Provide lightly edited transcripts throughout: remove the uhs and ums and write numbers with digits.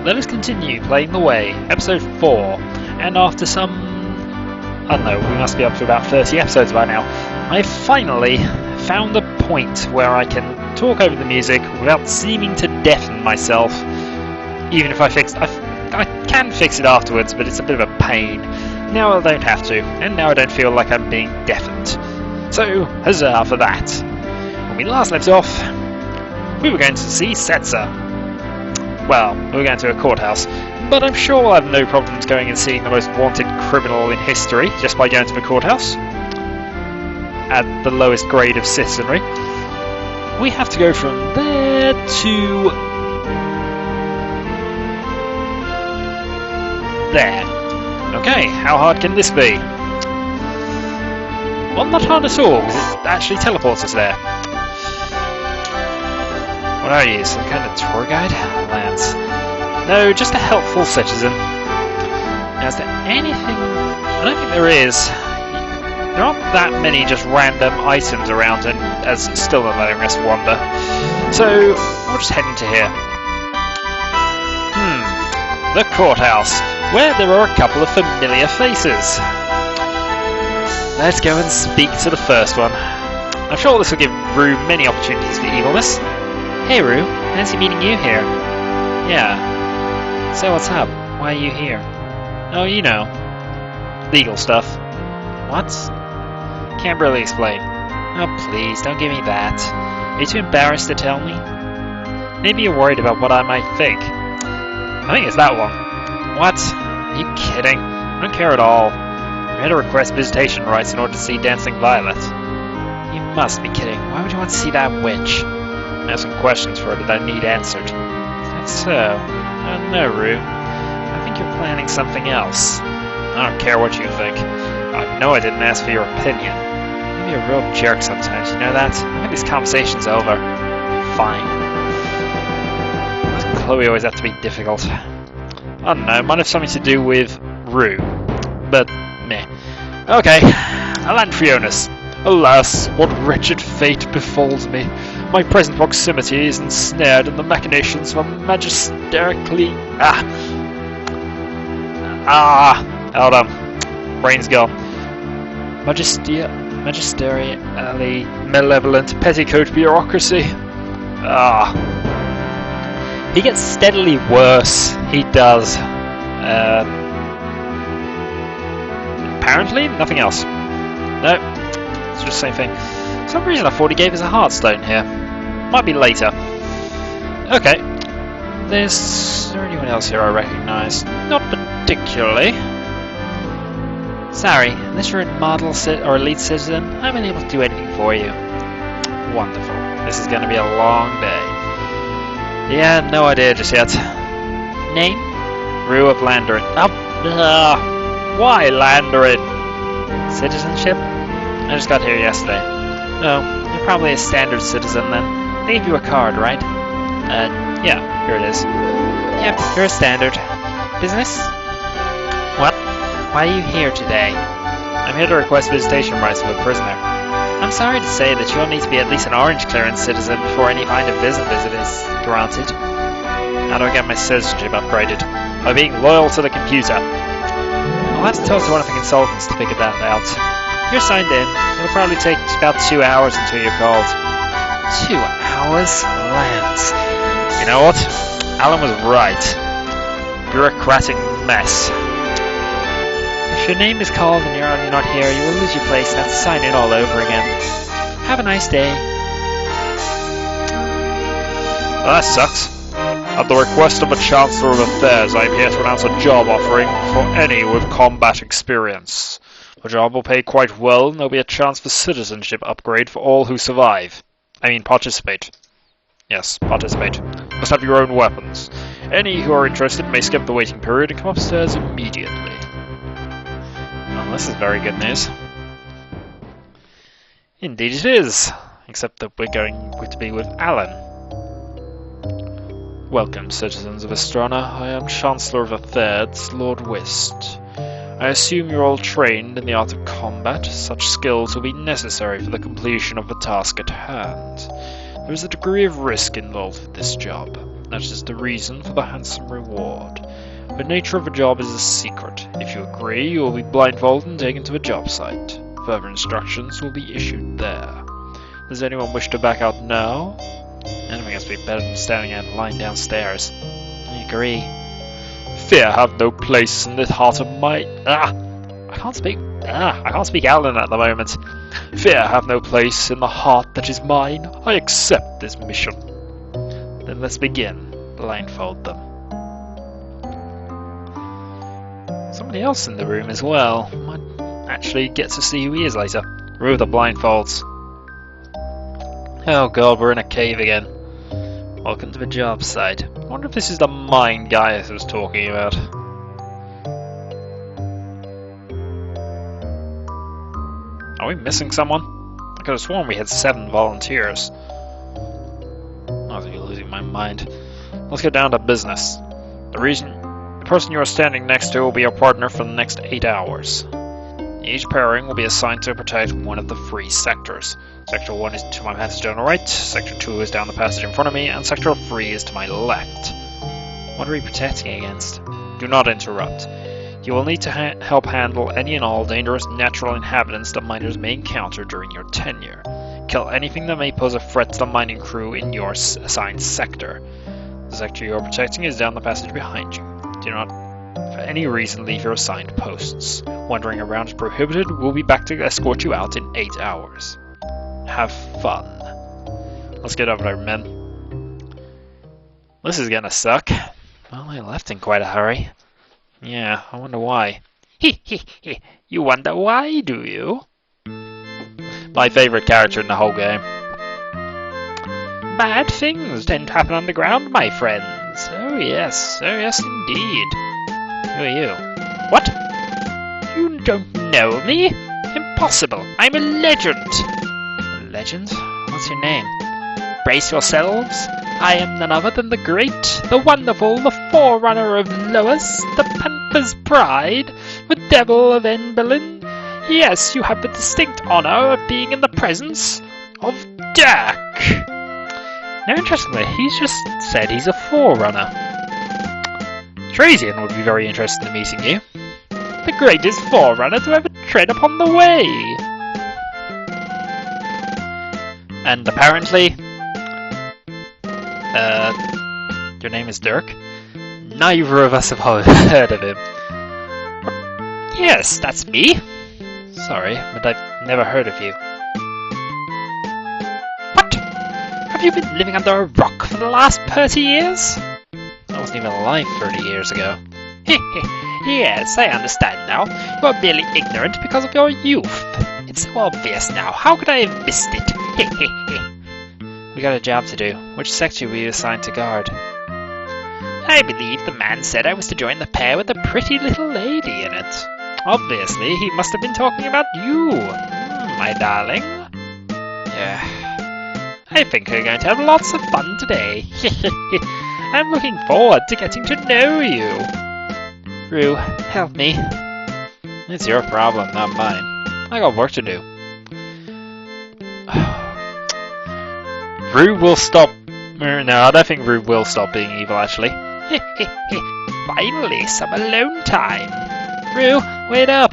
let us continue playing The Way, episode 4, and after some, I don't know, we must be up to about 30 episodes by now, I finally found a point where I can talk over the music without seeming to deafen myself, even if I can fix it afterwards, but it's a bit of a pain. Now I don't have to, and now I don't feel like I'm being deafened. So, huzzah for that. When we last left off, we were going to see Setzer. Well, we were going to a courthouse, but I'm sure we'll have no problems going and seeing the most wanted criminal in history just by going to the courthouse. At the lowest grade of citizenry. We have to go from there to there. Okay, how hard can this be? Well, not hard at all, because it actually teleports us there. What are you, some kind of tour guide? Lance. No, just a helpful citizen. Now, is there anything... I don't think there is. There aren't that many just random items around, and as it's still not letting us wander. So, we'll just head into here. The courthouse, where there are a couple of familiar faces. Let's go and speak to the first one. I'm sure this will give Rhue many opportunities for evilness. Hey Rhue, fancy meeting you here. Yeah. So what's up? Why are you here? Oh, you know. Legal stuff. What? Can't really explain. Oh please, don't give me that. Are you too embarrassed to tell me? Maybe you're worried about what I might think. I think it's that one. What? Are you kidding? I don't care at all. I'm here to request visitation rights in order to see Dancing Violet. You must be kidding. Why would you want to see that witch? I have some questions for her that I need answered. That's so. I don't know, Rhue. I think you're planning something else. I don't care what you think. I know I didn't ask for your opinion. You're a real jerk sometimes, you know that? I think this conversation's over. Fine. Why does Chloe always have to be difficult? I don't know, it might have something to do with Rhue. But, meh. Okay, Alantrionis. Alas, what wretched fate befalls me. My present proximity is ensnared in the machinations of a magisterically... Hold on. Brain's gone. Magisterially malevolent petticoat bureaucracy. He gets steadily worse. He does. Apparently, nothing else. No, it's just the same thing. For some reason I thought he gave us a heartstone here. Might be later. Okay. Is there anyone else here I recognise? Not particularly. Sorry, unless you're a model or elite citizen, I'm unable to do anything for you. Wonderful. This is going to be a long day. Yeah, no idea just yet. Name? Rhue of Landarin. Why Landarin? Citizenship? I just got here yesterday. Oh, you're probably a standard citizen then. They gave you a card, right? Yeah, here it is. Yep, you're a standard. Business? What? Why are you here today? I'm here to request visitation rights of a prisoner. I'm sorry to say that you'll need to be at least an orange clearance citizen before any kind of visit is granted. How do I get my citizenship upgraded? By being loyal to the computer. I'll have to talk to one of the consultants to figure that out. You're signed in. It'll probably take about 2 hours until you're called. 2 hours? Lance. You know what? Alan was right. Bureaucratic mess. If your name is called and you're not here, you will lose your place and have to sign in all over again. Have a nice day. Well, that sucks. At the request of the Chancellor of Affairs, I am here to announce a job offering for any with combat experience. The job will pay quite well, and there will be a chance for citizenship upgrade for all who survive. I mean, participate. Yes, participate. Must have your own weapons. Any who are interested may skip the waiting period and come upstairs immediately. Well, this is very good news. Indeed it is. Except that we're going to be with Alan. Welcome, citizens of Estrana. I am Chancellor of Affairs, Lord Whist. I assume you're all trained in the art of combat. Such skills will be necessary for the completion of the task at hand. There is a degree of risk involved with this job. That is the reason for the handsome reward. The nature of the job is a secret. If you agree, you will be blindfolded and taken to the job site. Further instructions will be issued there. Does anyone wish to back out now? Anything has to be better than standing out in line downstairs. I agree. Fear have no place in the heart of my... I can't speak Alan at the moment. Fear have no place in the heart that is mine. I accept this mission. Then let's begin. Blindfold them. Somebody else in the room as well. Might actually get to see who he is later. Rhue the blindfolds. Oh god, we're in a cave again. Welcome to the job site. I wonder if this is the mine guy I was talking about. Are we missing someone? I could have sworn we had 7 volunteers. I think you're losing my mind. Let's get down to business. The person you are standing next to will be your partner for the next 8 hours. Each pairing will be assigned to protect one of the 3 sectors. Sector 1 is to my passage on the right, Sector 2 is down the passage in front of me, and Sector 3 is to my left. What are we protecting against? Do not interrupt. You will need to help handle any and all dangerous natural inhabitants the miners may encounter during your tenure. Kill anything that may pose a threat to the mining crew in your assigned sector. The sector you are protecting is down the passage behind you. Do not, for any reason, leave your assigned posts. Wandering around is prohibited. We'll be back to escort you out in 8 hours. Have fun. Let's get over there, men. This is gonna suck. Well, I left in quite a hurry. Yeah, I wonder why. You wonder why, do you? My favorite character in the whole game. Bad things tend to happen underground, my friends. Oh yes indeed. Who are you? What? You don't know me? Impossible, I'm a legend. A legend? What's your name? Brace yourselves. I am none other than the great, the wonderful, the forerunner of Lois, the Panther's Pride, the Devil of Enberlin. Yes, you have the distinct honor of being in the presence of Dirk. Now, interestingly, he's just said he's a forerunner. Trazian would be very interested in meeting you. The greatest forerunner to ever tread upon the way. And apparently... your name is Dirk? Neither of us have heard of him. Yes, that's me. Sorry, but I've never heard of you. What? Have you been living under a rock for the last 30 years? I wasn't even alive 30 years ago. Yes, I understand now. You are merely ignorant because of your youth. It's so obvious now. How could I have missed it? We got a job to do. Which sector were you assigned to guard? I believe the man said I was to join the pair with a pretty little lady in it. Obviously, he must have been talking about you, my darling. Yeah. I think we're going to have lots of fun today. I'm looking forward to getting to know you. Rhue, help me. It's your problem, not mine. I got work to do. Rhue will stop... No, I don't think Rhue will stop being evil, actually. Finally, some alone time. Rhue, wait up.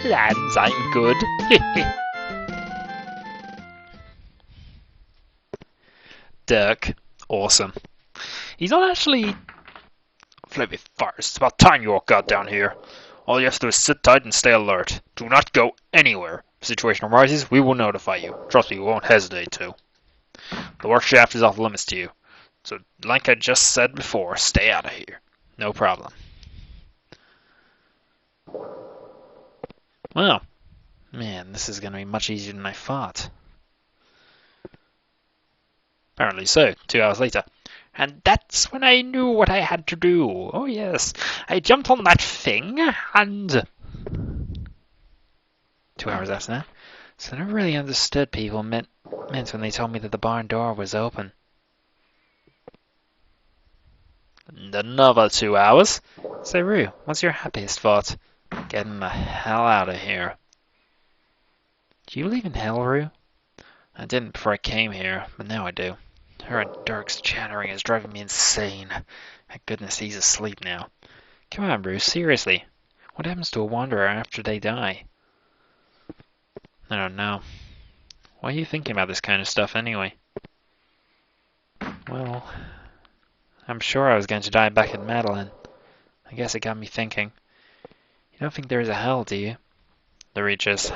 Lands, I'm good. Dirk, awesome. He's not actually... Let me first. It's about time you all got down here. All you have to do is sit tight and stay alert. Do not go anywhere. If a situation arises, we will notify you. Trust me, we won't hesitate to. The work shaft is off limits to you. So, like I just said before, stay out of here. No problem. Well, man, this is going to be much easier than I thought. Apparently so, 2 hours later. And that's when I knew what I had to do. Oh yes, I jumped on that thing and... 2 hours after that. So I never really understood people meant when they told me that the barn door was open. And another 2 hours. So Rhue, what's your happiest thought? Getting the hell out of here. Do you believe in hell, Rhue? I didn't before I came here, but now I do. Her and Dirk's chattering is driving me insane. Thank goodness he's asleep now. Come on, Bruce, seriously. What happens to a wanderer after they die? I don't know. Why are you thinking about this kind of stuff anyway? Well, I'm sure I was going to die back in Madeline. I guess it got me thinking. You don't think there is a hell, do you? The Reaches.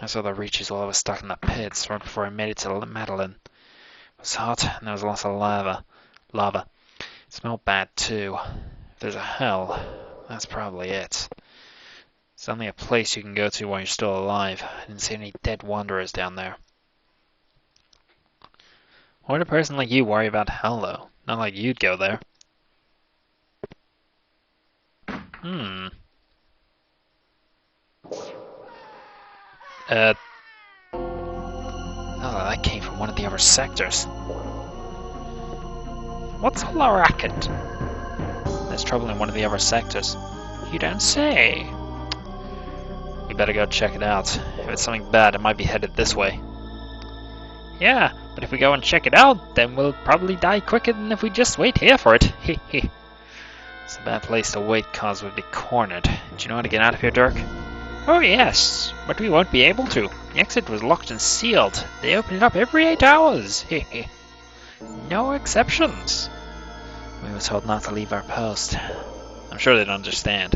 I saw the Reaches while I was stuck in the pits right before I made it to Madeline. It was hot and there was lots of lava. It smelled bad too. If there's a hell, that's probably it. It's only a place you can go to while you're still alive. I didn't see any dead wanderers down there. Why would a person like you worry about hell, though? Not like you'd go there. Oh, that came from one of the other sectors. What's all the racket? There's trouble in one of the other sectors. You don't say. We better go check it out. If it's something bad, it might be headed this way. Yeah, but if we go and check it out, then we'll probably die quicker than if we just wait here for it. Hehe. It's a bad place to wait, cause we'd be cornered. Do you know how to get out of here, Dirk? Oh yes, but we won't be able to. The exit was locked and sealed. They open it up every 8 hours. Hehe. No exceptions. We were told not to leave our post. I'm sure they'd understand.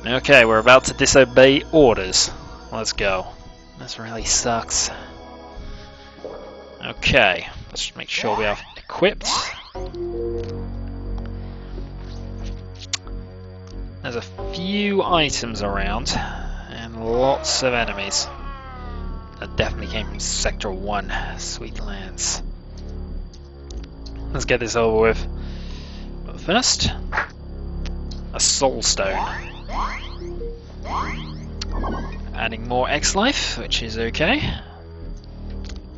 Okay, we're about to disobey orders. Let's go. This really sucks. Okay, let's just make sure we are equipped. There's a few items around, and lots of enemies. That definitely came from Sector 1, Sweet Lands. Let's get this over with. But first, a Soul Stone. Adding more X life, which is okay.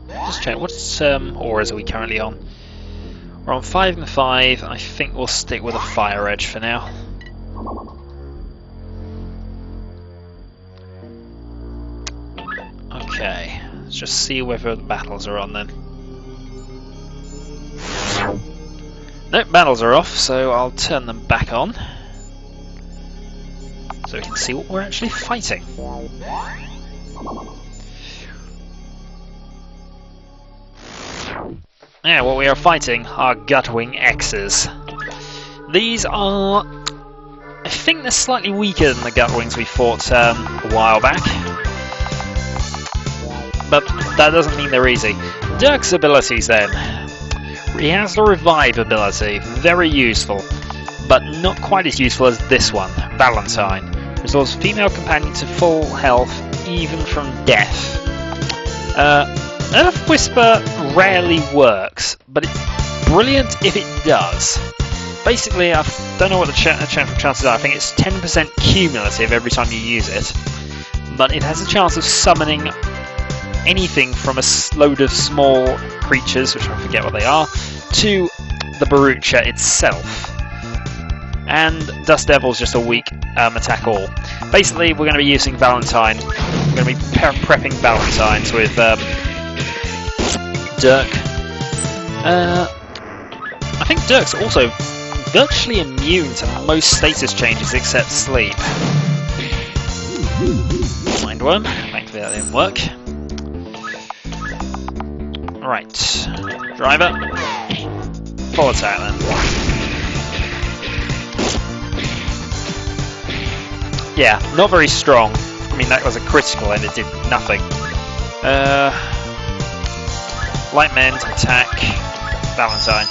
Just check, what auras are we currently on? We're on 5 and 5. I think we'll stick with a Fire Edge for now. Okay, let's just see whether the battles are on then. Nope, battles are off, so I'll turn them back on. So we can see what we're actually fighting. Yeah, what we are fighting are Gutwing X's. These are... I think they're slightly weaker than the Gutwings we fought a while back. But that doesn't mean they're easy. Dirk's abilities then. He has the Revive ability, very useful. But not quite as useful as this one, Valentine. Restores female companion to full health, even from death. Earth Whisper rarely works, but it's brilliant if it does. Basically, I don't know what the chances are. I think it's 10% cumulative every time you use it. But it has a chance of summoning anything from a load of small creatures, which I forget what they are, to the Barucha itself. And Dust Devil's just a weak attack all. Basically, we're going to be using Valentine. We're going to be prepping Valentines with Dirk. I think Dirk's also virtually immune to most status changes except sleep. Mindworm. Thankfully that didn't work. Right. Driver. Full attack then. Yeah, not very strong. I mean, that was a critical and it did nothing. Light Men to attack Valentine.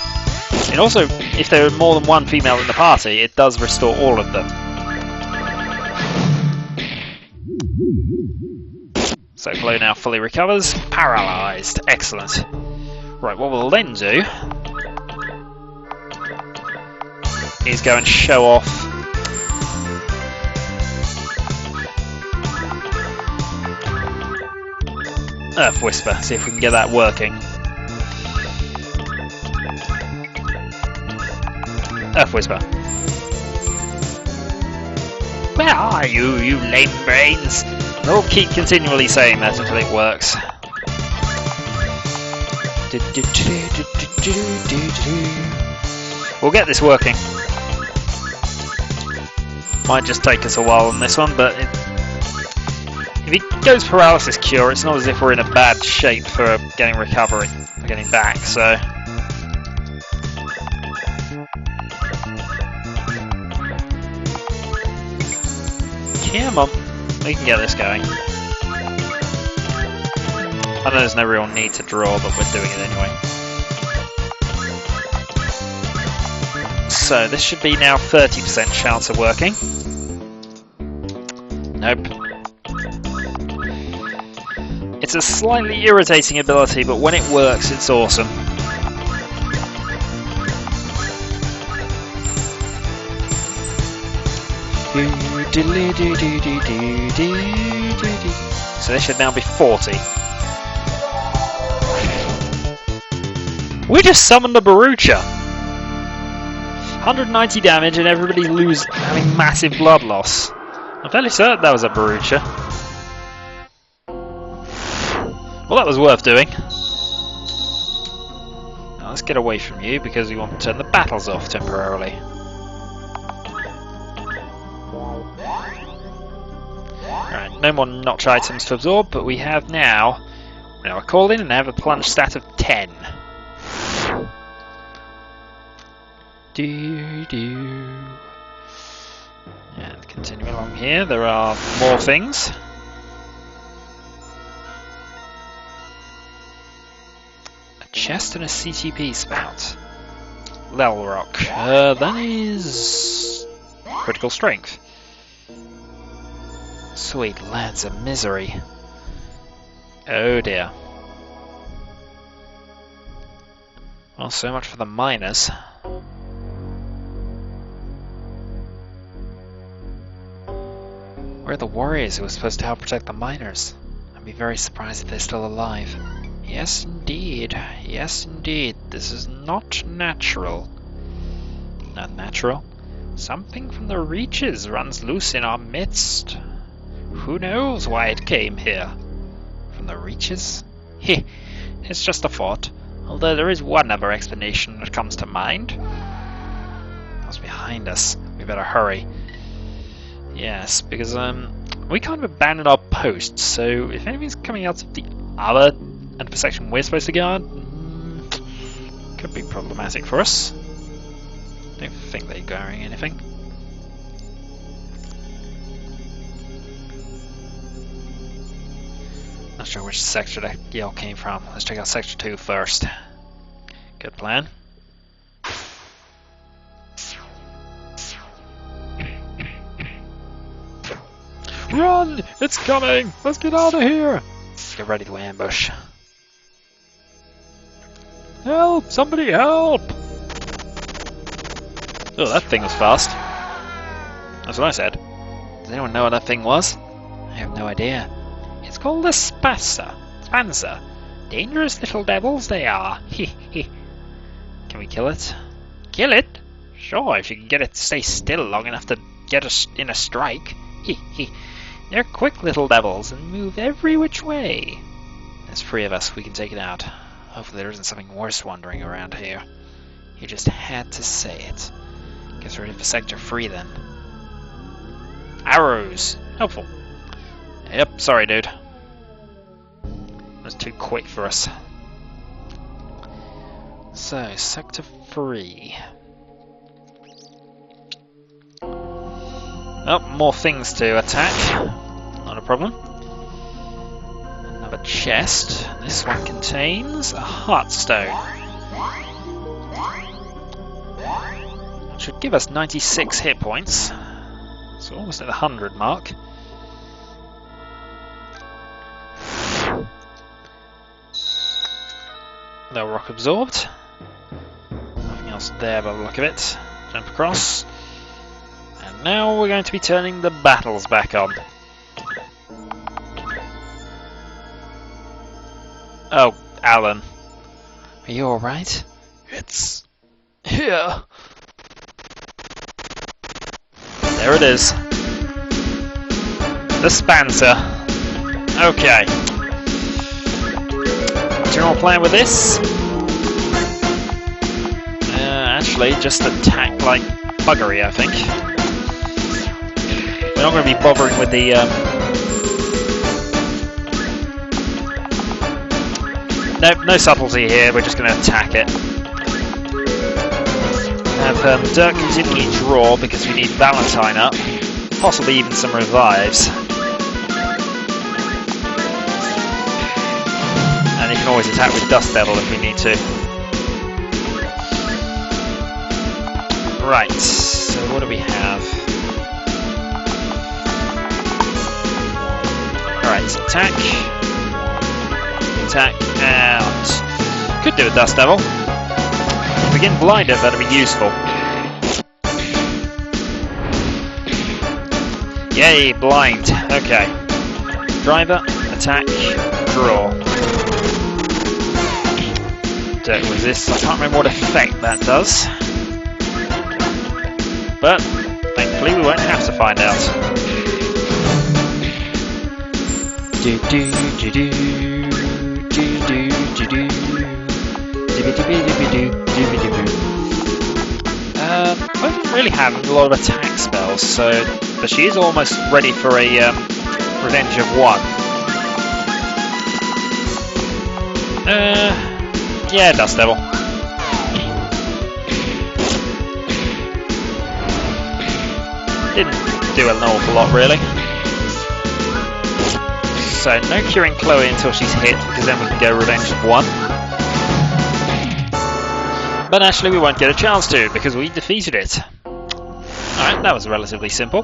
And also, if there are more than one female in the party, it does restore all of them. So Flo now fully recovers. Paralysed. Excellent. Right, what we'll then do is go and show off Earth Whisper, see if we can get that working. Earth Whisper. Where are you, you lame brains? We'll keep continually saying that until it works. We'll get this working. Might just take us a while on this one, but if it goes paralysis cure, it's not as if we're in a bad shape for getting recovery, for getting back, so... Come on, we can get this going. I know there's no real need to draw, but we're doing it anyway. So this should be now 30% chance of working. Nope. It's a slightly irritating ability, but when it works, it's awesome. So this should now be 40. We just summoned a Barucha! 190 damage and everybody having massive blood loss. I'm fairly certain that was a Barucha. Well, that was worth doing. Now let's get away from you because we want to turn the battles off temporarily. Alright, no more notch items to absorb, but we have now a call in and have a plunge stat of 10. And continue along here, there are more things. A chest and a CTP spout. Lel rock. That is critical strength. Sweet lads of misery. Oh dear. Well, so much for the miners. Where are the warriors who were supposed to help protect the miners? I'd be very surprised if they're still alive. Yes, indeed. Yes, indeed. This is not natural. Not natural? Something from the reaches runs loose in our midst. Who knows why it came here? From the reaches? Heh, it's just a thought. Although there is one other explanation that comes to mind. What's behind us? We better hurry. Yes, because we kind of abandoned our posts, so if anything's coming out of the other end of the section we're supposed to guard, could be problematic for us. Don't think they're going anything. Not sure which sector that yell came from. Let's check out sector 2 first. Good plan. Run! It's coming! Let's get out of here! Get ready to ambush. Help! Somebody help! Oh, that thing was fast. That's what I said. Does anyone know what that thing was? I have no idea. It's called a Spancer. Dangerous little devils they are. Can we kill it? Kill it? Sure, if you can get it to stay still long enough to get us in a strike. They're quick little devils and move every which way. There's 3 of us, we can take it out. Hopefully there isn't something worse wandering around here. You just had to say it. Guess we're ready for sector 3 then. Arrows! Helpful. Yep, sorry dude. That's too quick for us. So, sector 3. Oh, more things to attack. Not a problem. Another chest. This one contains a heartstone. Which should give us 96 hit points. So almost at the 100 mark. No rock absorbed. Nothing else there by the look of it. Jump across. And now we're going to be turning the battles back on. Oh, Alan. Are you alright? It's here. There it is. The Spancer. Okay. General plan with this? Actually, just attack like buggery, I think. We're not going to be bothering with the... No subtlety here, we're just going to attack it. Have Dirk continually draw because we need Valentine up. Possibly even some revives. And you can always attack with Dust Devil if we need to. Right, so what do we have? Alright, so attack. Attack, out. Could do a Dust Devil. If we can blind it, that'd be useful. Yay, blind. Okay. Driver, attack, draw. Don't resist. I can't remember what effect that does. But thankfully we won't have to find out. I don't really have a lot of attack spells, but she is almost ready for a Revenge of 1. Yeah, Dust Devil. Didn't do an awful lot, really. So, no curing Chloe until she's hit, because then we can go Revenge of 1. But actually, we won't get a chance to, because we defeated it. Alright, that was relatively simple.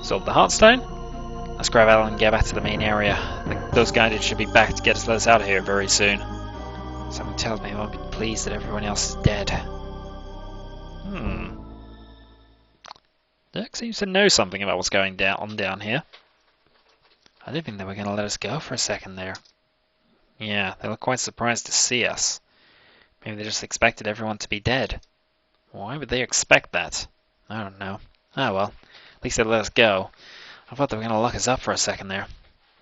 Solved the Heartstone. Let's grab Alan and get back to the main area. Those guided should be back to get us out of here very soon. Something tells me I won't be pleased that everyone else is dead. Dirk seems to know something about what's going down here. I didn't think they were going to let us go for a second there. Yeah, they look quite surprised to see us. Maybe they just expected everyone to be dead. Why would they expect that? I don't know. Oh well, at least they let us go. I thought they were going to lock us up for a second there.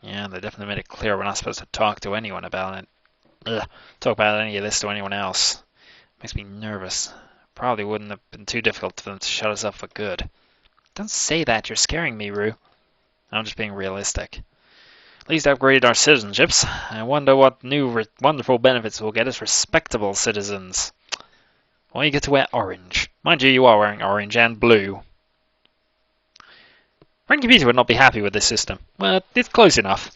Yeah, they definitely made it clear we're not supposed to talk to anyone about it. Talk about any of this to anyone else. Makes me nervous. Probably wouldn't have been too difficult for them to shut us up for good. Don't say that, you're scaring me, Rhue. I'm just being realistic. At least upgraded our citizenships. I wonder what new wonderful benefits we'll get as respectable citizens. Well, you get to wear orange. Mind you, you are wearing orange and blue. Friend Computer would not be happy with this system. Well, it's close enough.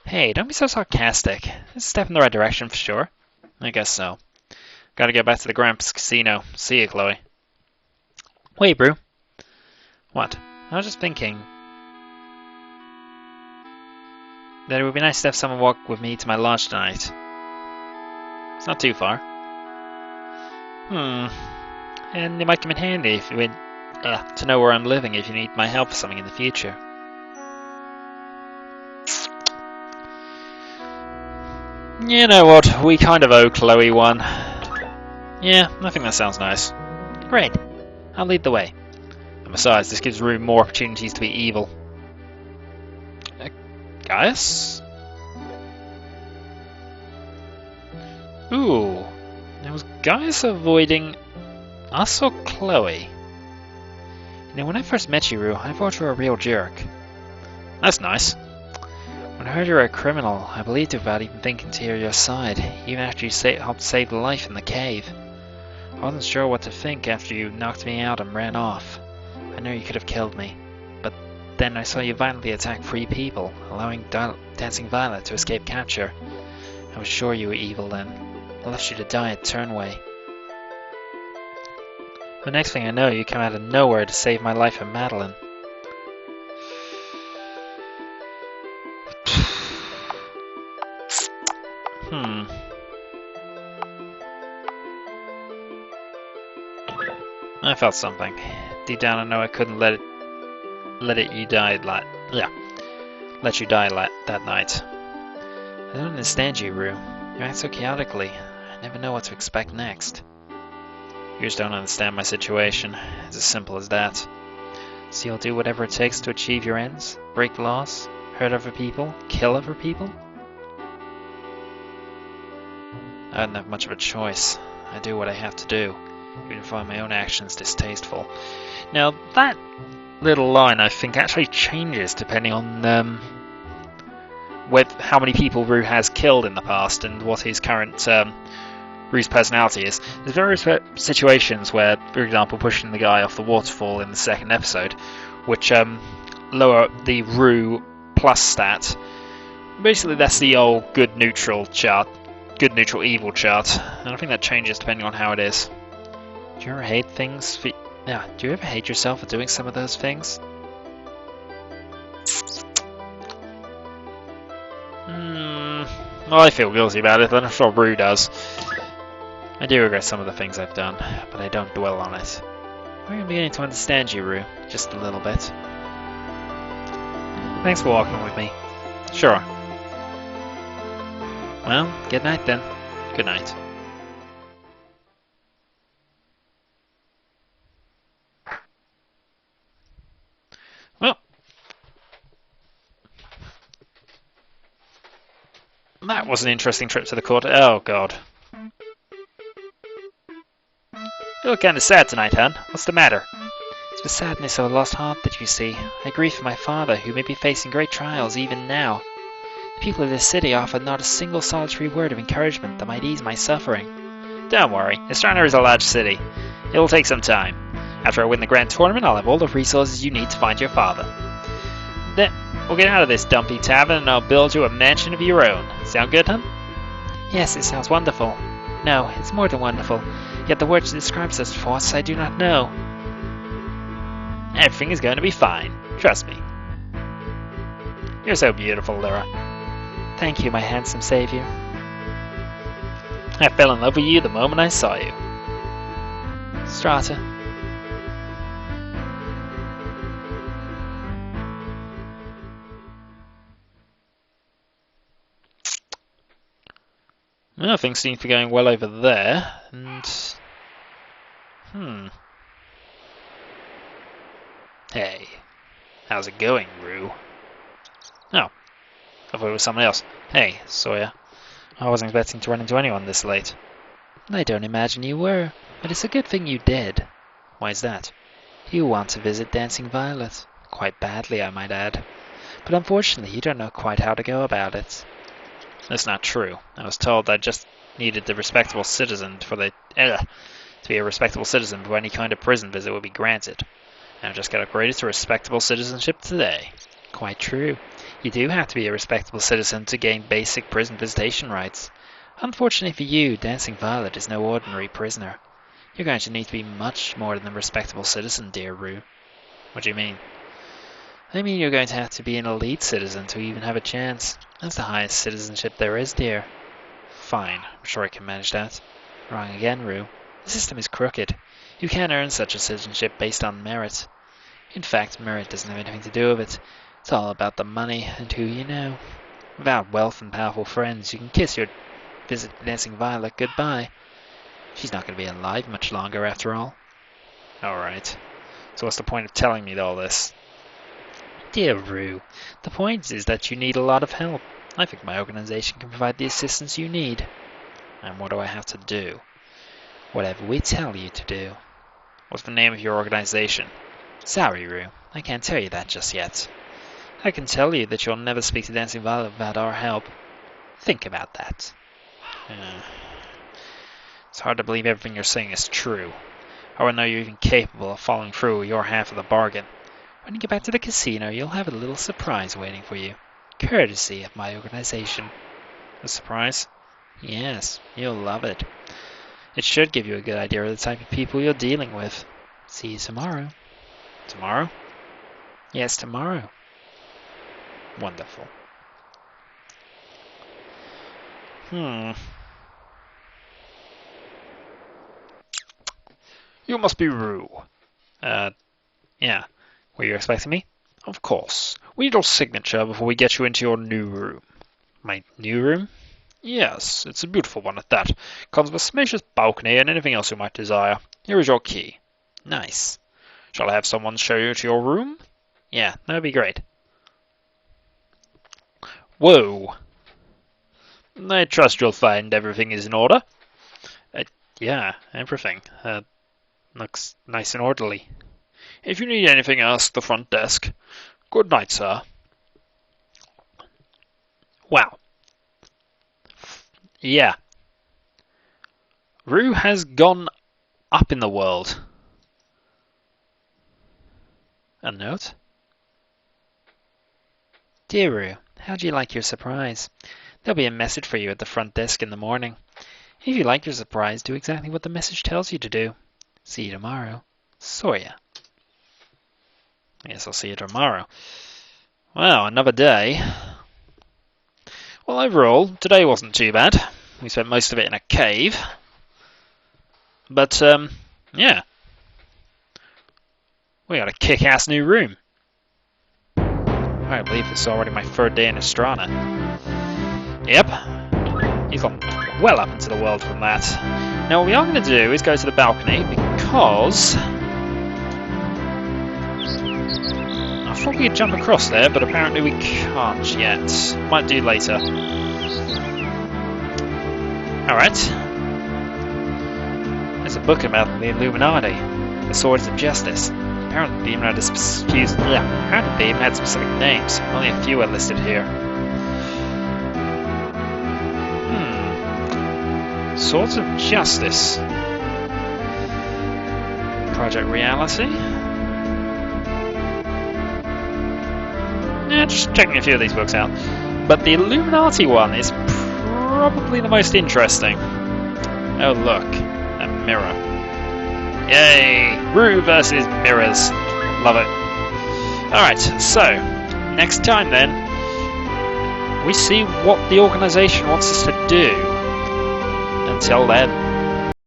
Hey, don't be so sarcastic. It's a step in the right direction for sure. I guess so. Gotta get back to the Gramps Casino. See you, Chloe. Wait, Rhue. What? I was just thinking that it would be nice to have someone walk with me to my lodge tonight. It's not too far. And it might come in handy if you would, to know where I'm living if you need my help for something in the future. You know what? We kind of owe Chloe one. Yeah, I think that sounds nice. Great. I'll lead the way. And besides, this gives Rhue more opportunities to be evil. Gaius? Ooh. Now was Gaius avoiding us or Chloe? You know, when I first met you, Rhue, I thought you were a real jerk. That's nice. When I heard you were a criminal, I believed you without even thinking to hear your side, even after you helped save life in the cave. I wasn't sure what to think after you knocked me out and ran off. I knew you could have killed me, but then I saw you violently attack 3 people, allowing Dancing Violet to escape capture. I was sure you were evil then. I left you to die at Turnway. The next thing I know, you come out of nowhere to save my life and Madeline. I felt something. Deep down I know I couldn't let you die that night. I don't understand you, Rhue. You act so chaotically. I never know what to expect next. You just don't understand my situation. It's as simple as that. So you'll do whatever it takes to achieve your ends? Break the laws? hurt other people, kill other people. I don't have much of a choice. I do what I have to do, even if I find my own actions distasteful. Now, that little line, I think, actually changes depending on with how many people Rhue has killed in the past and what his current Rhue's personality is. There's various situations where, for example, pushing the guy off the waterfall in the second episode, which lower the Rhue plus stat. Basically, that's the old good neutral chart, good neutral evil chart, and I think that changes depending on how it is. Do you ever hate things? Do you ever hate yourself for doing some of those things? Well, I feel guilty about it, and I'm sure Rhue does. I do regret some of the things I've done, but I don't dwell on it. I'm beginning to understand you, Rhue, just a little bit. Thanks for walking with me. Sure. Well, good night then. Good night. Well, that was an interesting trip to the court. Oh, God. You look kind of sad tonight, hon. What's the matter? It's the sadness of a lost heart that you see. I grieve for my father, who may be facing great trials even now. The people of this city offer not a single solitary word of encouragement that might ease my suffering. Don't worry, Estrana is a large city. It will take some time. After I win the grand tournament, I'll have all the resources you need to find your father. Then, we'll get out of this dumpy tavern and I'll build you a mansion of your own. Sound good, hon? Yes, it sounds wonderful. No, it's more than wonderful. Yet the word to describe such force I do not know. Everything is going to be fine. Trust me. You're so beautiful, Lyra. Thank you, my handsome savior. I fell in love with you the moment I saw you. Strata. Well, things seem to be going well over there, and... Hey, how's it going, Rhue? Oh, I thought it was someone else. Hey, Sawyer. I wasn't expecting to run into anyone this late. I don't imagine you were, but it's a good thing you did. Why is that? You want to visit Dancing Violet. Quite badly, I might add. But unfortunately, you don't know quite how to go about it. That's not true. I was told I just needed the respectable citizen to be a respectable citizen before any kind of prison visit would be granted. And I just got upgraded to respectable citizenship today. Quite true. You do have to be a respectable citizen to gain basic prison visitation rights. Unfortunately for you, Dancing Violet is no ordinary prisoner. You're going to need to be much more than a respectable citizen, dear Rhue. What do you mean? I mean you're going to have to be an elite citizen to even have a chance. That's the highest citizenship there is, dear. Fine, I'm sure I can manage that. Wrong again, Rhue. The system is crooked. You can't earn such a citizenship based on merit. In fact, merit doesn't have anything to do with it. It's all about the money and who you know. Without wealth and powerful friends, you can kiss your visit Dancing Violet goodbye. She's not going to be alive much longer after all. Alright. So what's the point of telling me all this? Dear Rhue, the point is that you need a lot of help. I think my organization can provide the assistance you need. And what do I have to do? Whatever we tell you to do. What's the name of your organization? Sorry, Rhue. I can't tell you that just yet. I can tell you that you'll never speak to Dancing Violet without our help. Think about that. It's hard to believe everything you're saying is true. I would know you're even capable of following through with your half of the bargain. When you get back to the casino, you'll have a little surprise waiting for you. Courtesy of my organization. A surprise? Yes, you'll love it. It should give you a good idea of the type of people you're dealing with. See you tomorrow. Tomorrow? Yes, tomorrow. Wonderful. You must be Rhue. Yeah. Were you expecting me? Of course. We need your signature before we get you into your new room. My new room? Yes, it's a beautiful one at that. Comes with a spacious balcony and anything else you might desire. Here is your key. Nice. Shall I have someone show you to your room? Yeah, that would be great. Whoa. I trust you'll find everything is in order. Yeah, everything. Looks nice and orderly. If you need anything, ask the front desk. Good night, sir. Wow. Yeah. Rhue has gone up in the world. A note? Dear Rhue, how do you like your surprise? There'll be a message for you at the front desk in the morning. If you like your surprise, do exactly what the message tells you to do. See you tomorrow. Sawyer. I guess I'll see you tomorrow. Well, another day. Well, overall, today wasn't too bad. We spent most of it in a cave. But, yeah. We got a kick-ass new room. I believe it's already my third day in Estrana. Yep. You've gone well up into the world from that. Now what we are going to do is go to the balcony because I thought we could jump across there, but apparently we can't yet. Might do later. Alright. There's a book about the Illuminati, the Swords of Justice. Apparently they even had specific names. Only a few are listed here. Swords of Justice. Project Reality. Yeah, just checking a few of these books out. But the Illuminati one is probably the most interesting. Oh look, a mirror. Yay! Rhue versus mirrors. Love it. Alright, so, next time then, we see what the organisation wants us to do. Until then,